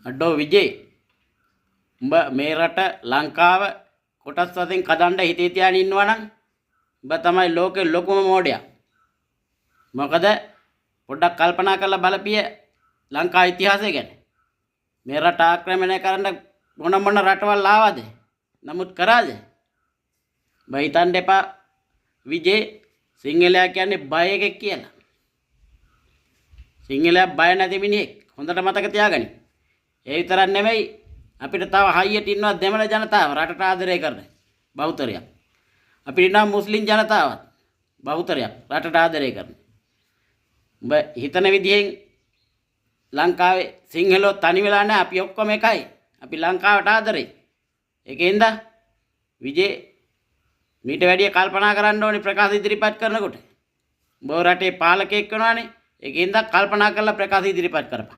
අඩෝ විජේ උඹ මේ රට ලංකාව කොටස් වශයෙන් කඩන්න හිතේ තියාගෙන ඉන්නවා නම් උඹ තමයි ලෝකේ ලොකුම මෝඩයා. මොකද පොඩ්ඩක් කල්පනා කරලා බලපිය ලංකා ඉතිහාසය ගැන. මේ රට ආක්‍රමණය කරන්න මොන රටවල් ආවද? නමුත් කරාද? උඹ හිතන්න එපා විජේ සිංහලයා කියන්නේ බය එකෙක් කියලා. සිංහලයා බය නැති මිනිහෙක්. හොඳට මතක තියාගනි. ඒ විතරක් නෙමෙයි අපිට තව හයියට ඉන්නවා දෙමළ ජනතාව රටට ආදරය කරන බහුතරයක්. අපිට ඉන්නවා මුස්ලිම් ජනතාවත් බහුතරයක් රටට ආදරය කරන. උඹ හිතන විදිහෙන් ලංකාවේ සිංහලෝ තනි වෙලා නැහැ. අපි ඔක්කොම එකයි. අපි ලංකාවට ආදරේ. ඒකෙන්ද විජේ මීට වැඩිය කල්පනා කරන්න ඕනේ ප්‍රකාශ ඉදිරිපත් කරනකොට. උඹ රටේ පාලකයෙක් වෙනවානේ. ඒකෙන්ද කල්පනා කරලා ප්‍රකාශ ඉදිරිපත් කරපන්.